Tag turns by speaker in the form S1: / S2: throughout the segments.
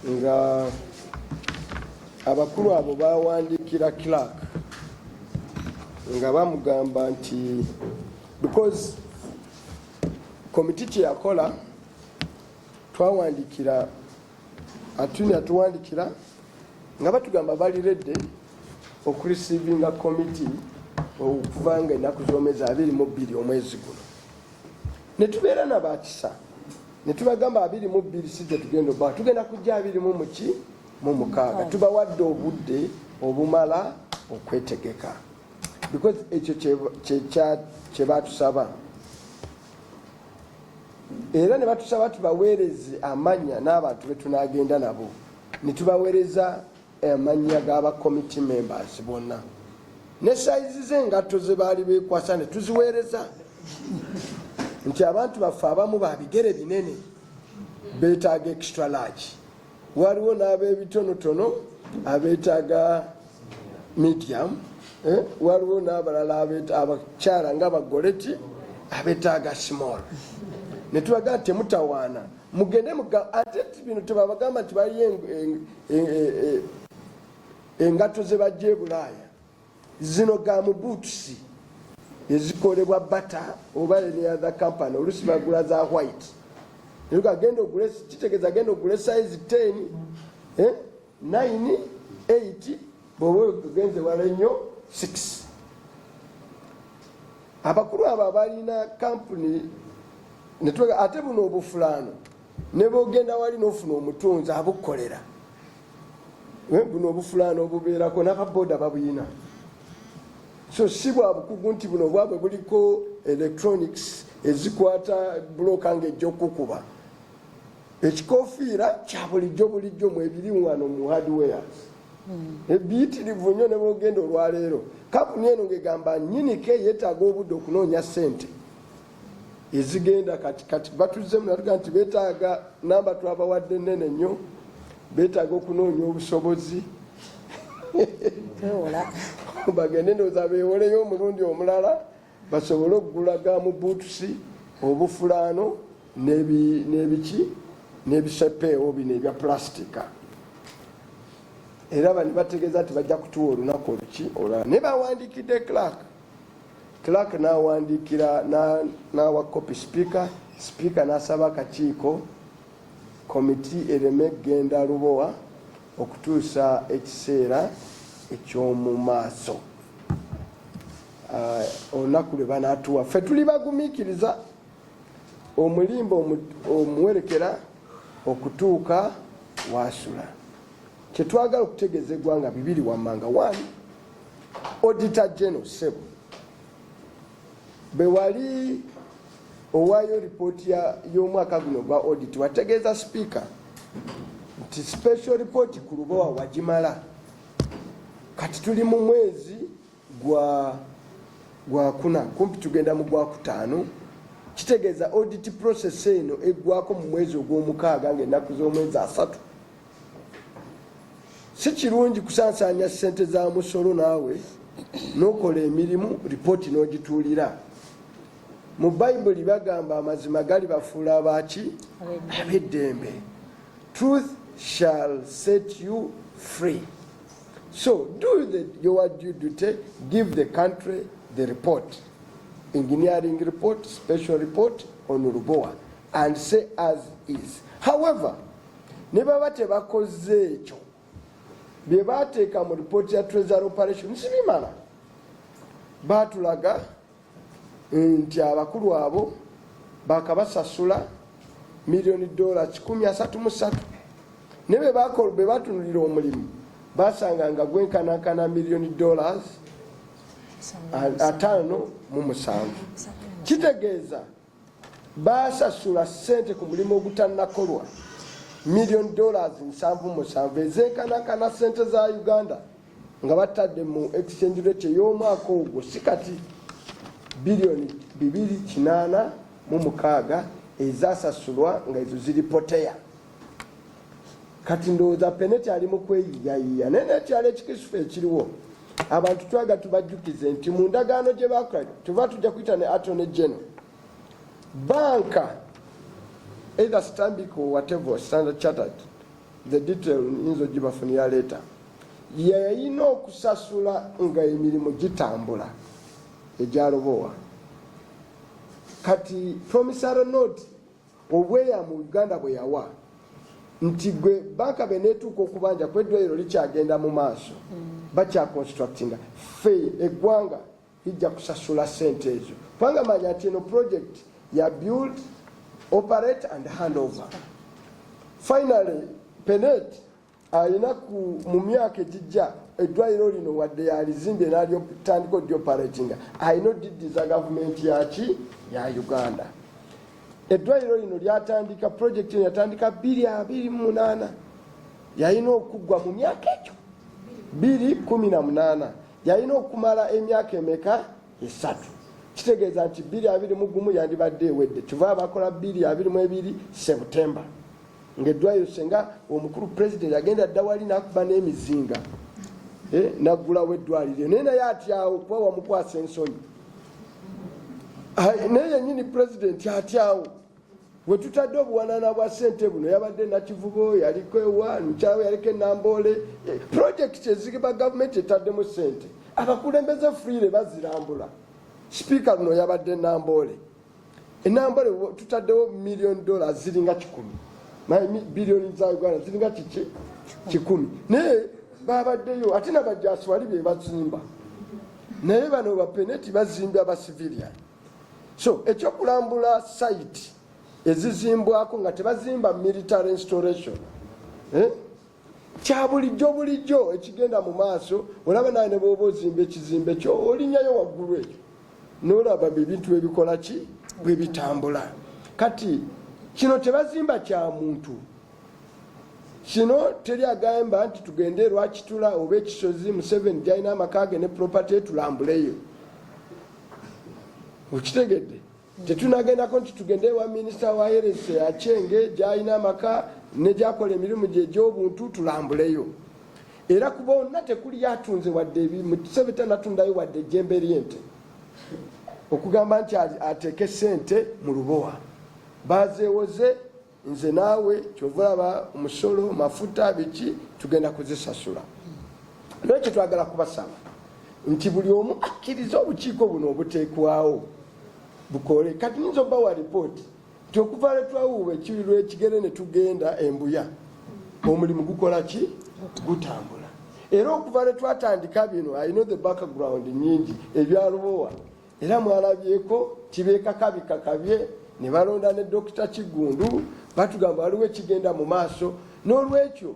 S1: nga abakulu abo bawandikira clerk nga bamugamba nti because komiti kyeyakola twawandikira atunya tuwandikira nga batugamba bali redde okurisivinga komiti okuvanga ennaku z'omwezi 22 omwezi guno. Ne tubeera nabakisa ne tubagamba 22 si gye tugenda oba tugenda kujja 26 tubawadde obudde obumala okwetegeka because ekyo kye batusaba era ne batusaba tubaweereze amanya n'abantu be tunagenda nabo ne tubaweereza amanya g'aba committee members bonna ne size z'engatto ze baali beekwasa ne tuziweereza nti abantu baffe abamu babigere binene beetaaga extra large, waliwo n'ab'ebitonotono abeetaaga medium, waliwo n'abalala abakyala ng'abagoleti abeetaaga small. Ne tubagaa temutawaana mugende ate bino tebabagamba nti baliyo engatto ze bajja e Bulaaya zino ga mu boots ezikolebwa bata oba any other company olusi bagula za white niruka genda ogule kitegeeza genda ogule size 10 9 8 bobo genze wala nnyo 6. Abakulu aba balina company netwaga ate buno obufulano ne bogenda wali n'ofuna omutunzi abukolera buno obufulano obubeerako n'ababoda babuyina. So si bwa bukugu nti buno bwabwe buliko electronics ezikwata bloka ng'ejja okukuba. Ekikofiira kya bulijjo mwebiri wano mu hardwares. Ebiyitirivu nnyo ne bogenda olwaleero. Kampuni eno ng'egamba nnyinike yeetaaga obudde okunoonya ssente ezigenda kati batuzzemu natuga nti beetaaga namba twabawadde nnene nnyo, beetaaga okunoonya obusobozi bagende ndowooza beewoleyo omulundi omulala basobole okugulaga mu buutusi obufulaano n'ebiki n'ebisepeewo bino ebya pulastika. Era bani bategeeza nti bajja kutuwa olunaku oluki olulala. Ne bawandikidde Clark n'awandikira n'awa kopi sipiika n'asaba akakiiko komiti ereme genda Lubowa okutuusa ekiseera eky'omu maaso. Olunaku lwe banaatuwa ffe tuli bagumiikiriza omulimbo omuwerekera okutuuka waasula. Kyetwagala okutegeeza eggwanga bibiri wammanga. 1 Auditor General Sebo bwe wali owaayo ripooti y'omwaka guno gwa audit wategeeza sipiika nti special report ku Lubowa wagimala. Kati tuli mu mwezi gwa kuna kumpi tugenda mu gwa kutaano. Kitegeeza audit process eno eggwako mu mwezi ogw'omukaaga ng'ennaku z'omwezi 3. Si kirungi kusansanya ssente za musolo naawe n'okola emirimu ripooti n'ogituulira. Mu Bayibuli bagamba amazima gali bafuula abaki ab'eddembe. Truth shall set you free. So do your due duty, give the country the report, engineering report, special report on Lubowa, and say as is. However, ne baba tebakoze ekyo bye baateeka mu report ya treasury operation sibimala, baatulaga nti abakulu abo bakabasasula $1,133,000 ne be baatunulira omulimu basanga nga gwenkanakana $5,750,000. Kitegeeza basasula ssente ku mulimu ogutannakolwa $1,770,000 ezenkanakana ssente za Uganda nga batadde mu exchange rate y'omwaka ogwo si kati $2,886 ezasasulwa nga ezo ziripoteya. Kati ndowooza peneti ali mu kweyiyayiya naye nekyalo ekikisufu ekiriwo abantu twaga tubajjukize nti mu ndagaano gye bakola tuba tujja kuyita ne attorney general banka either Stanbic or whatever Standard Chartered the detail inzo gibafunira later. Yayina okusasula nga emirimu gitambula egya Lubowa. Kati promissory note obweya mu Uganda bwe yawa nti gwe banka benetuuka okubanja kw'eddwaliro likyagenda mu maaso bakya constructinga fe eggwanga lijja kusasula sente ezo kubanga manya nti eno project ya build operate and handover. Finally Penet alina mu myaka egijja eddwaliro lino wadde yalizimbye n'alyotandika odyoperatinga alina odiddi za gavumenti yaki ya Uganda. Eddwaliro lino lyatandika project yatandika 2028 yalina okuggwa mu myaka egyo 2018 yalina okumala emyaka emeka 3. Kitegeeza nti 2021 yandibadde ewedde kyova bakola 2022 September ng'eddwaliro senga omukulu president yagenda dda wali n'akuba n'emizinga naggulawo eddwaliro naye naye atyawo kuba wamukwasa ensonyi naye yennyini president atyawo we tutadde obuwanana bwa ssente buno yabadde Nakivubo yaliko ewa mukyalawe yaliko enamboole project ezigiba gavumenti etaddemu ssente abakulembeze freere bazirambula. Speaker luno yabadde enamboole enamboole tutaddewo $1 million ziringa 10 billion za Uganda ziringa 10 naye babaddeyo ate n'abajjaasi wali bye bazimba naye bano bapeneti bazimbya aba civilian. So ekyokulambula site ezizimbwako nga tebazimba military installation kya bulijjo ekigenda mu maaso olaba naye ne bw'oba ozimba ekizimbe kyo olinnyayo waggulu ekyo n'olaba ebintu ebikola ki bwe bitambula. Kati kino tebazimba kya muntu kino teri agamba nti tugende Lwakitula oba ekisozi Museveni gyalina amakaage ne property tulambuleyo. Ukitegedde tetunagendako nti tugende wa minisita wa Herese Achenge gyalina amaka ne gyakola emirimu gye egy'obuntu tulambuleyo. Era ku bonna tekuli yatunze wadde Museveni tanatundayo wadde ejjembe ly'ente okugamba nti ateeke ssente mu Lubowa. Bazeewoze nze naawe kyovulaba omusolo mafuta biki tugenda kuzisasula. Lwekyo twagala kubasaba nti buli omu akkiriza obukiiko buno obuteekwawo bukole. Kati ninza obbawa ripooti nti okuva lwe twawuuba ekiwiro ekigere ne tugenda embuya omulimu gukola ki gutambula. Era okuva lwe twatandika bino I know the background nyingi ebya Lubowa era mwalabyeko kibeekaka bikakabye ne balonda ne Dr. Kigundu batugamba waliwo ekigenda mu maaso. N'olwekyo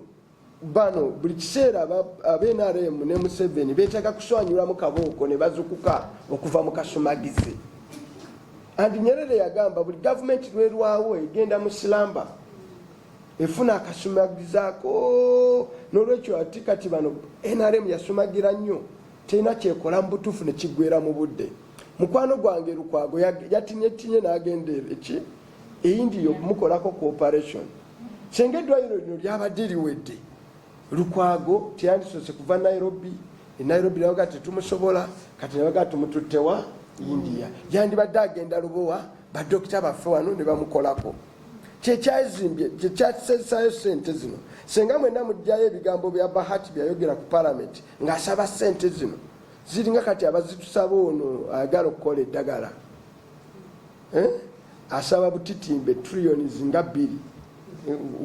S1: bano buli kiseera ab'NRM ne Museveni beetaaga kuswanyulamu kabooko ne bazukuka okuva mu kasumagizi. Andi Nyerere yagamba buli gavumenti lwerwawo egenda mu silamba efuna akasumagizaako. N'olwekyo ati kati bano NRM yasumagira nnyo terina kyekola mu butuufu ne kiggweera mu budde. Mukwano gwange Lukwago yatinye n'agenda eki eyindi y'okumukolako cooperation. Senga eddwaliro lino lyabadde liwedde Lukwago teyandisoose kuva Nairobi. Nairobi nabaga tetumusobola kati nabaga tumututtewa India. Yandibadde agenda Lubowa badokita baffe wano ne bamukolako. Kyekyazimbye kyekyasesayo ssente zino. Senga mwenna mujjayo ebigambo bya Bahati byayogera ku parliament ng'asaba ssente zino ziringa kati abazitusaba ono ayagala okukola eddagala asaba butitimbe trillioni zinga 2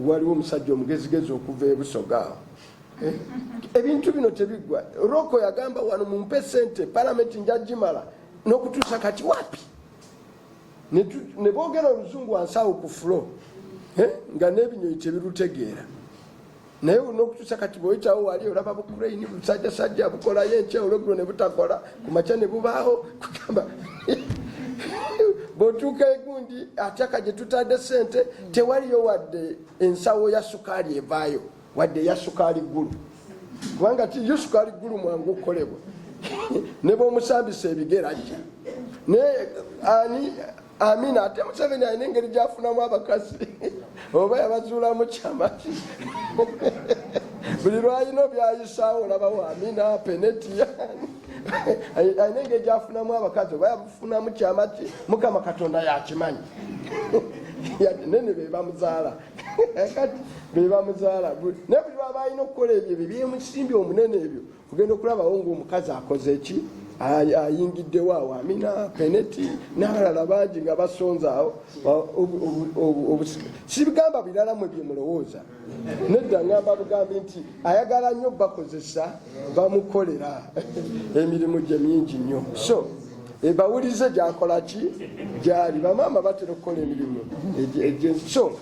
S1: waliwo omusajja omugezigezi okuva ebusogaawo ebintu bino tebiggwa. Roko yagamba wano mumpe ssente palamenti njagimala n'okutuusa kati wapi ne boogera oluzungu wansawo ku flo nga n'ebinyonyi tebirutegeera naye n'okutuusa kati bw'oyitawo wali olaba bukureyini busajjasajja bukolayo enkya olweggulo ne butakola ku makya ne bubaawo kugamba bw'otuuka egundi atyaka gye tutadde ssente tewaliyo wadde ensawo ya sukaali evaayo wadde eya sukaali ggulu kubanga yo sukaali ggulu mwangu okukolebwa ne bw'omusambisa ebigera ajja naye ani Amina ate Museveni alina engeri gy'afunamu abakazi oba yabazuulamu kyamaki buli lwalina byayisaawo olabawo Amina Peneti alina engeri gy'afunamu abakazi oba yafunamu kyamaki Mukama Katonda yakimanyi nene be bamuzaala kati beba muzaala naye buli baba alina okukola ebyo byemusimbi omunene ebyo kugenda okulabawo ngaomukazi akoze eki ayingiddewo awo Amina Peneti n'abalala bangi nga basonza awo sibigamba birala mwe byemulowooza nedda ngamba bugambi nti ayagala nnyo bakozesa bamukolera emirimu gye mingi nnyo so bawulize gyakola ki gyali bamaama batera okukola emirimu so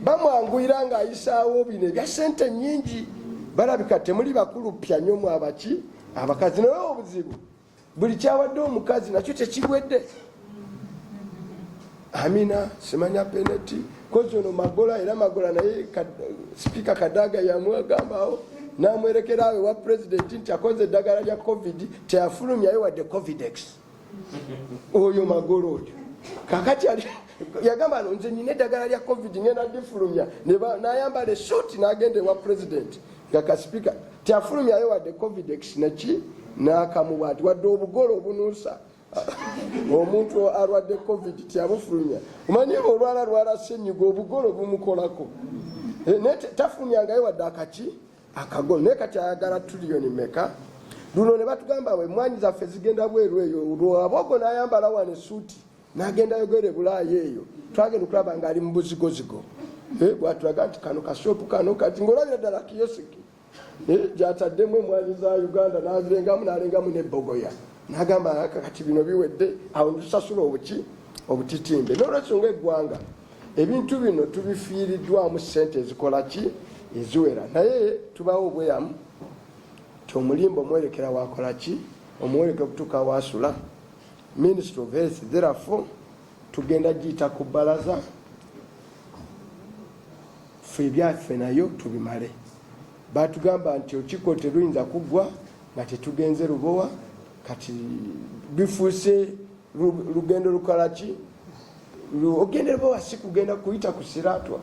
S1: bamwanguyira ng'ayisaawo bino ebya sente nnyingi balabika temuli bakulu pya nnyo mu abaki abakazi naye obuzibu buli kyawadde omukazi nakyo tekigwedde Amina simanya Peneti kozi ono Magola era Magola naye sipiika Kadaga yamwagambaawo n'amwerekera awe wa pulezidenti nti akoze eddagala lya covid teyafulumyayo wadde covidex oyo Magola oyo kakati yagamba nze nina eddagala lya covid ngenda difulumya n'ayambala esuuti n'agenda ewa pulezidenti nga kasipiika teyafulumyayo wadde covidex neki n'akamubaati wadde obugolo obunuusa omuntu alwadde covid tiyabufulumya omanyi olwala ssenyiga obugolo bumukolako tafulumyangayo wadde akagolo naye kati ayagala tuliyoni meka luno ne batugamba emwanyi zaffe zigenda bweru eyo lwabogo n'ayambala wane esuuti n'agenda yogere Bulaaya eyo twagenda okulaba ng'ali mu buzigozigo bwatulaga nti kano kasoopu kano kati ng'olabira ddala kiyosiki gyataddemu emwanyi za Uganda n'alengamu n'ebbogoya n'agamba kati bino biwedde awo tusasula obutitimbe n'olwensonga eggwanga ebintu bino tubifiiriddwamu ssente ezikola ki eziwera naye tubawo obweyamu omulimba omwerekera wakola ki omuwereke okutuuka wasula Ministry of Health therefore tugenda giyita ku bbalaza ffe ebyaffe nayo tubimale batugamba nti olukiko teruyinza kuggwa nga tetugenze Lubowa kati bifuuse lugendo lukola ki ogende Lubowa si kugenda kuyita ku Siratwa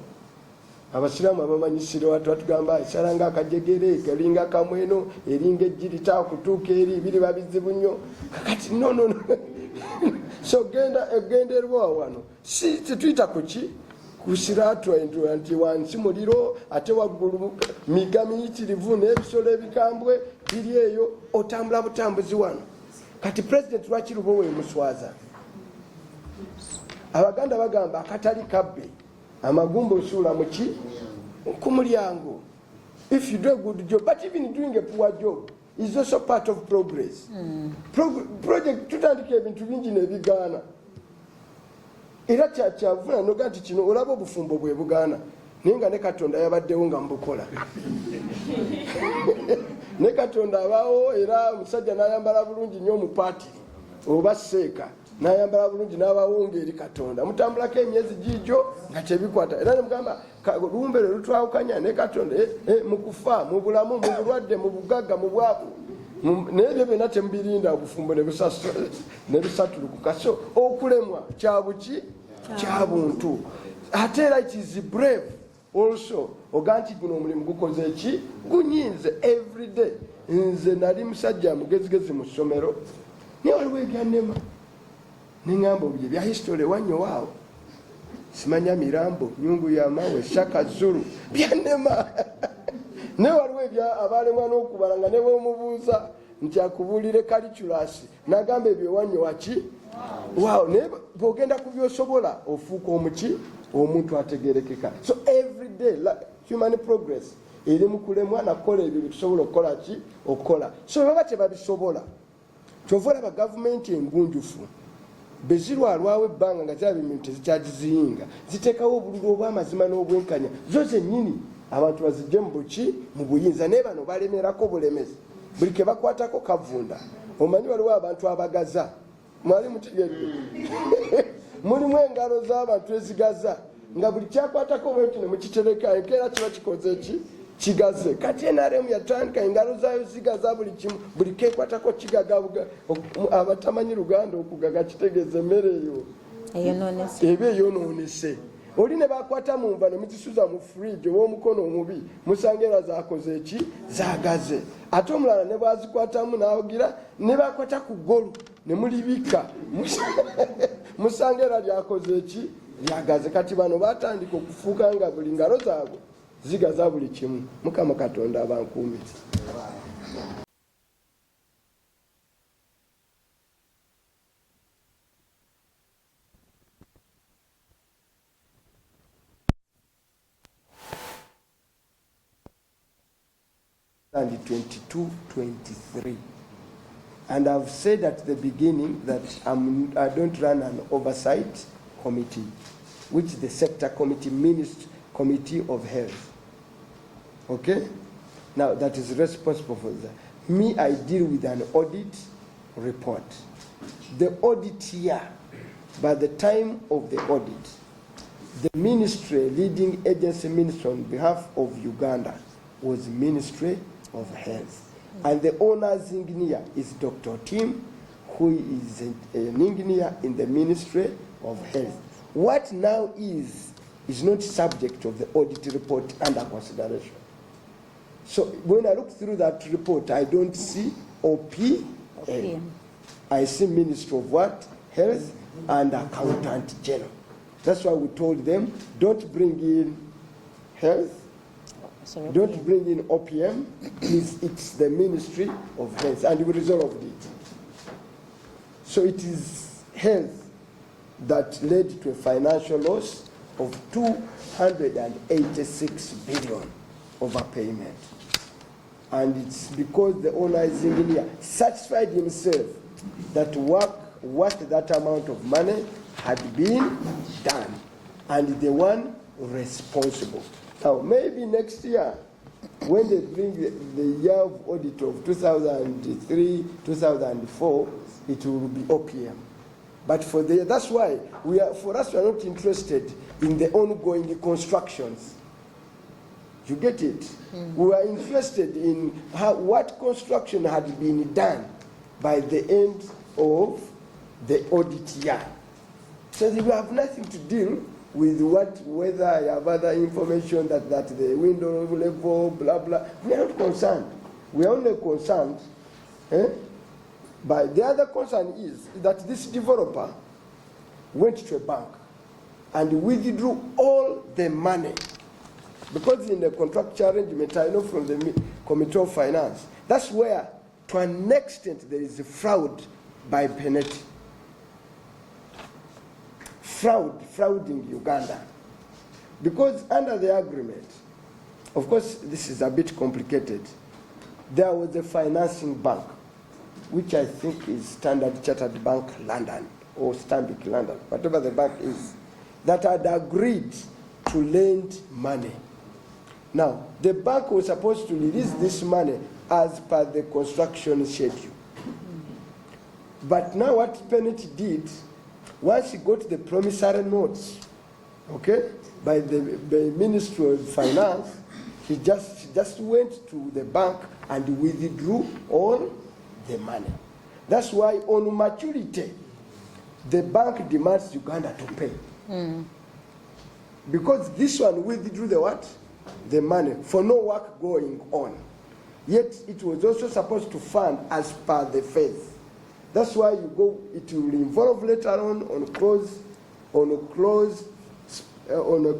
S1: abasiraamu abamanyi Siratwa tugamba esala nga akajegere kalinga kamweno eringa ejjirita okutuuka eri biri babizibu nnyo kati no so egenda Lubowa wano si tetuyita kuki ku Siratwa nti wansi muliro ate waggulu miga miyitirivu n'ebisolo ebikambwe biri eyo otambula butambuzi wano kati pulezidenti lwaki Lubowa emuswaza Abaganda bagamba akatali kabbe amagumba osuula muki ku mulyango if you do a good job but even doing a poor job is also part of progress project tutandika ebintu bingi n'ebigaana era kyavuna noga nti kino olaba obufumbo bwe bugaana naye nga ne Katonda yabaddewo nga mbukola ne Katonda abaawo era omusajja n'ayambala bulungi nnyo omupaatiri oba seeka n'ayambala bulungi n'abawonga eri Katonda mutambulako emyezi gijo nga kyebikwata era nemugamba lumbe lwe lutwawukanya ne Katonda mu kufa mu bulamu mu bulwadde mu bugagga mu bwavu naye ebyo byonna temubirinda obufumbo ne bisatulukuka so okulemwa kyabuki kyabuntu ate era it is brave also oga nti guno omulimu gukoze eki gunyinze everyday nze nali musajja mugezigezi mu ssomero naye waliwo ebyannema neŋŋamba obyo bya history wanyowaawo simanya mirambo nyungu yamawe shaka zulu byannema naye waliwo ebya abalemwa n'okubala nga ne bwemubuuza nti akubuulire kaliculasi n'agamba ebyo wanyowa ki waawo naye bw'ogenda ku byosobola ofuuka omuki omuntu ategerekeka so everyday human progress eri mu kulemwa nakukola ebyo byetusobola okukola ki okukola so baba tebabisobola kyova olaba gavumenti engunjufu bezirwalwawo ebbanga nga ziraba emintu tezikyagiziyinga ziteekawo obululu obw'amazima n'obwenkanya zo zennyini abantu bazijje mu buki mu buyinza naye bano balemerako bulemezi buli ke bakwatako kavunda omanyi waliwo abantu abagaza mwali mutegedde mulimu engalo z'abantu ezigaza nga buli kyakwatako bwenti ne mukitereka enkeera kiba kikoze eki kigaze kati NRM yatandika engalo zaayo zigaza buli kimu buli kekwatako kigagabuga abatamanyi Luganda okugaga kitegeeza emmere eyo eba eyonoonese oli ne bakwata mu nva ne muzisuza mu fridge ow'omukono omubi musanga era zakoze eki zagaze ate omulala ne bwazikwatamu n'awagira ne bakwata ku ggolu ne mulibika musanga era lyakoze eki lyagaze kati bano batandika okufuuka nga buli ngalo zaabwe zigaza buli kimu. Mukama Katonda abankuumize. And 22-23, and I've said at the beginning that I don't run an oversight committee, which is the sector committee, committee of health. Okay, now that is responsible for that. Me, I deal with an audit report. The audit year, by the time of the audit, the ministry, leading agency ministry on behalf of Uganda, was Ministry of Health. And the owner's engineer is Dr. Tim, who is an engineer in the Ministry of Health. What now is not subject of the audit report under consideration. So when I look through that report, I don't see OPM. I see Ministry of what? Health and Accountant General. That's why we told them, don't bring in health, don't bring in OPM, please, it's the Ministry of Health, and we resolved it. So it is health that led to a financial loss of 286 billion overpayment. And it's because the owner's engineer satisfied himself that what that amount of money had been done, and the one responsible. Now, maybe next year, when they bring the year of audit of 2003, 2004, it will be OPM. But that's why for us, we are not interested in the ongoing constructions. You get it? We are interested in what construction had been done by the end of the audit year. So we have nothing to deal with whether I have other information that the window level, blah, blah. We are not concerned. We are only concerned. But the other concern is that this developer went to a bank and withdrew all the money. Because in the contractual arrangement, I know from the Committee of Finance, that's where, to an extent, there is a fraud by penalty. Fraud in Uganda. Because under the agreement, of course, this is a bit complicated, there was a financing bank, which I think is Standard Chartered Bank London, or Stanbic London, whatever the bank is, that had agreed to lend money. Now, the bank was supposed to release this money as per the construction schedule. But now what Penalty did, once he got the promissory notes, okay, by the Ministry of Finance, he just went to the bank and withdrew all the money. That's why on maturity, the bank demands Uganda to pay. Because this one withdrew the what? The money for no work going on. Yet it was also supposed to fund as per the faith. That's why it will involve later on a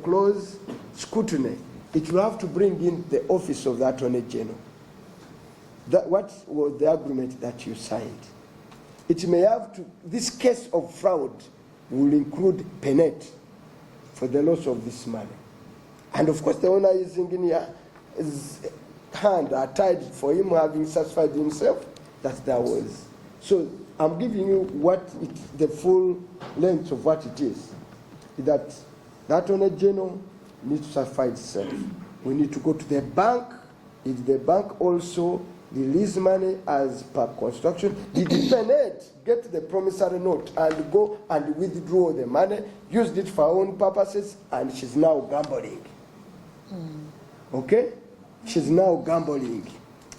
S1: close scrutiny. It will have to bring in the office of the Attorney General. What was the agreement that you signed? It may have to, this case of fraud will include penalty for the loss of this money. And of course the owner is engineer, his hands are tied for him having satisfied himself that there was. So I'm giving you the full length of what it is. That the Attorney General needs to satisfy itself. We need to go to the bank. If the bank also release money as per construction, the defendant get the promissory note and go and withdraw the money, used it for her own purposes, and she's now gambling. Okay? She's now gambling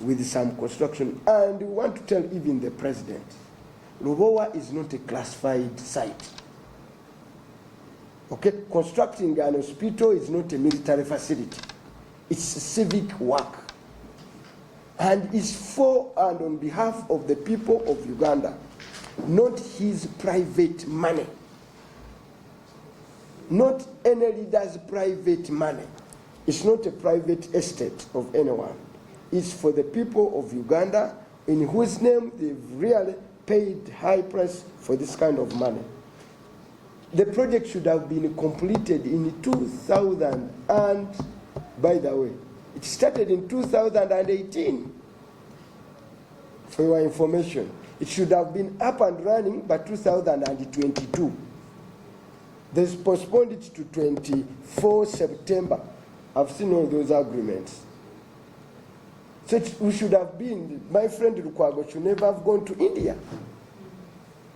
S1: with some construction. And we want to tell even the president, Lubowa is not a classified site. Okay? Constructing an hospital is not a military facility. It's civic work. And it's for and on behalf of the people of Uganda, not his private money. not any leader's private money. It's not a private estate of anyone. It's for the people of Uganda, in whose name they've really paid high price for this kind of money. The project should have been completed in 2000, and by the way, it started in 2018. For your information, it should have been up and running by 2022. They postponed it to 24 September. I've seen all those agreements. So we should have been, my friend Lukwago should never have gone to India.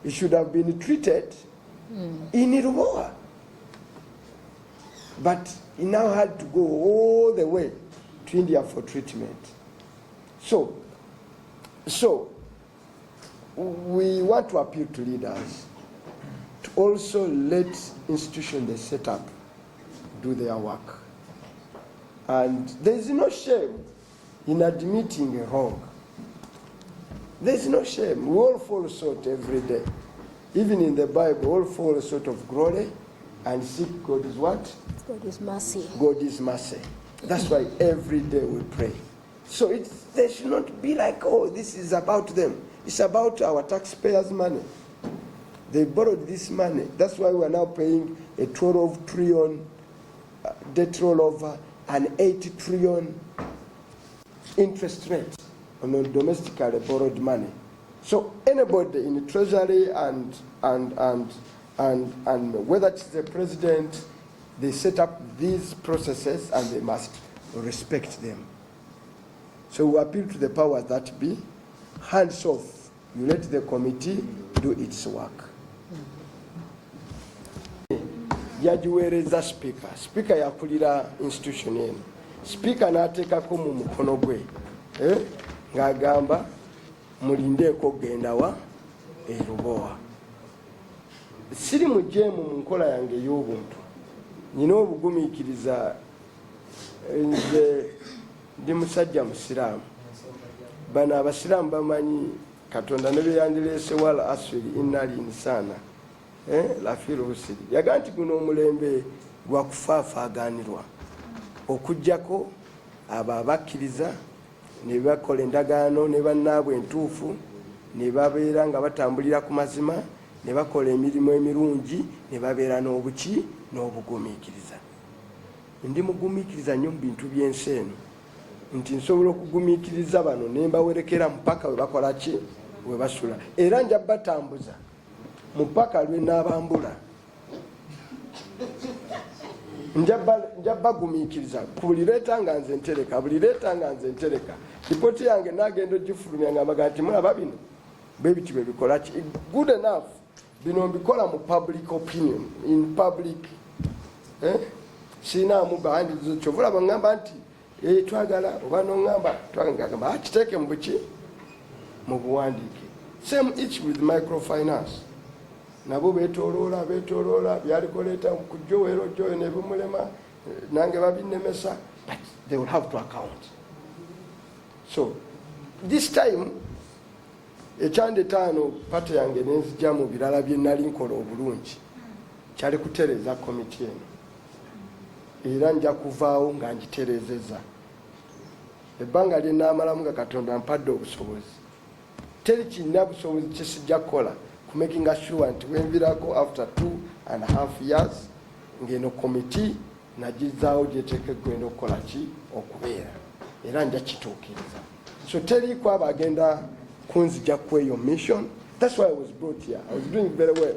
S1: He should have been treated in Lubowa. But he now had to go all the way to India for treatment. So we want to appeal to leaders to also let institutions they set up do their work. And there is no shame in admitting a wrong. There is no shame. We all fall short every day. Even in the Bible, all fall short of glory and seek God's what?
S2: God's mercy.
S1: God's mercy. That's why every day we pray. So they should not be like, oh, this is about them. It's about our taxpayers' money. They borrowed this money. That's why we are now paying a 12 trillion debt rollover and 80 trillion interest rate on domestically borrowed money. So anybody in the treasury and whether it's the president, they set up these processes and they must respect them. So we appeal to the powers that be, hands off. You let the committee do its work. Yajiweereza speaker. Speaker yakulira institution eno. Speaker n'ateekako mu mukono gwe. Ng'agamba mulindeeko genda wa Lubowa. Siri mujeemu mu nkola yange ey'obuntu. Nina obugumiikiriza nze ndi musajja musiraamu. Bano abasiraamu bamanyi Katonda ne beyandireese wala aswiri innali insana. Lafiru busiri. Yaga nti guno omulembe gwa kufaafaaganirwa. Okujjako abo abakkiriza ne bakola endagaano ne bannaabwe entuufu ne babeera nga batambulira ku mazima ne bakola emirimu emirungi ne babeera n'obuki n'obugumiikiriza. Ndi mugumiikiriza nnyo mu bintu by'ensi eno nti nsobola okugumiikiriza bano ne mbawerekera mpaka we bakola ki we basula era nja batambuza mpaka lwe n'abambula. Nja bagumiikiriza ku buli leeta nga nze ntereka, buli leeta nga nze ntereka. Lipooti yange nagenda ogifulumya ng'ambaga nti mulaba bino bwe biti bwe bikola ki. Good enough bino mbikola mu public opinion, in public. Sinaamu bawandiizo kyovula baŋŋamba nti twagala oba n'oŋŋamba twagamba kiteeke mu buki mu buwandiike. Same each with microfinance. Nabo beetoloola byalikoleeta kujjoweero jjoyo ne bimulema nange babinnemesa, but they will have to account. So this time ekyandetaano pate yange nenzija mu birala bye nali nkola obulungi kyali kutereeza komiti eno era nja kuvaawo nga ngitereezezza. Ebbanga lye naamalamu nga Katonda mpadde obusobozi teri kirina busobozi kyesijja kukola ku making sure nti wenvirako after 2.5 years ngeno komiti nagizaawo gyeteekeddwa okukola ki okubeera era nja kituukiriza. So teriiko abagenda kunzija ku eyo mission. That's why I was brought here. I was doing very well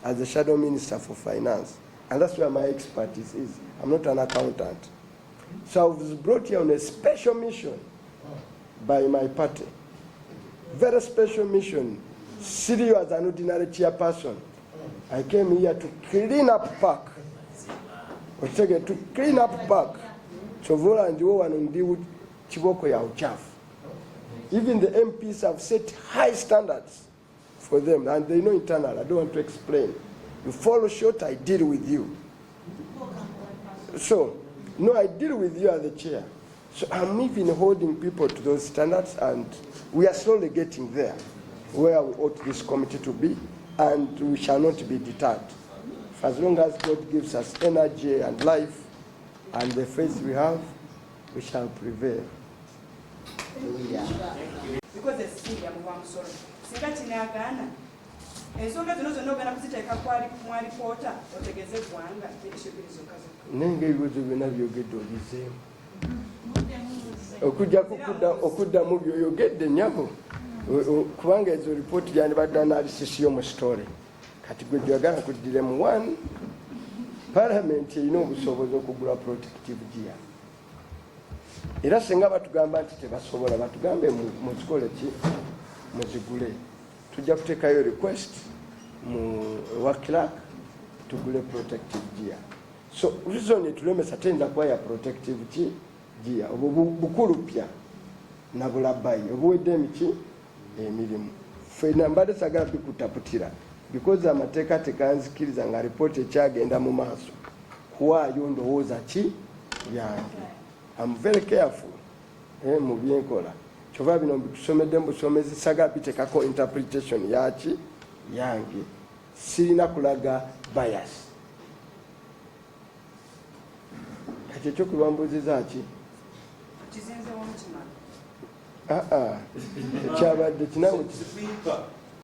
S1: as the shadow minister for finance, and that's where my expertise is. I'm not an accountant. So I was brought here on a special mission by my party. Very special mission. Serious as an ordinary chairperson. I came here to clean up PAC. To clean up PAC. Chovola and Joe and Ndiwu Chiboko ya uchafu. Even the MPs have set high standards for them, and they know internal. I don't want to explain. You fall short, I deal with you. So, no, I deal with you as the chair. So I'm even holding people to those standards, and we are slowly getting there, where we ought this committee to be, and we shall not be deterred as long as God gives us energy and life and the faith we have, we shall prevail.
S2: Because it's Syria, Muwanga Singatinagana. Ensonga zino zonna ogenda kuziteeka mwali poota otegeeze eggwanga ekibirizo kazo.
S1: Nenge ebibuuzo byonna byogedde olizeemu. Okuddamu byoyogedde nnyabo. Kubanga ezo ripooti gyandibadde analysis y'omu story. Kati gwe gyagala kuddiremu one, Parliament erina obusobozi okugula protective gear. Era singa batugamba nti tebasobola batugambe muzikole ki muzigule. Tujja kuteekayo request wa clerk tugule protective gear. So reason etulemesa tenda kwaya protective gear obu bukulupya na bulabayi obuwedde emirimu. Fena mbadde sagala bikutaputira because amateeka tekanzikiriza nga ripooti ekyagenda mu maaso kuwaayo ndowooza ki yange. I'm very careful mu byenkola. Kyova bino bitusomedde mu busomezi sagala biteekako interpretation yaki yange. Sirina kulaga bias. Kati ekyokulwambuuziza ki?
S2: Kizinze w'omutima.
S1: Kyabadde kinawe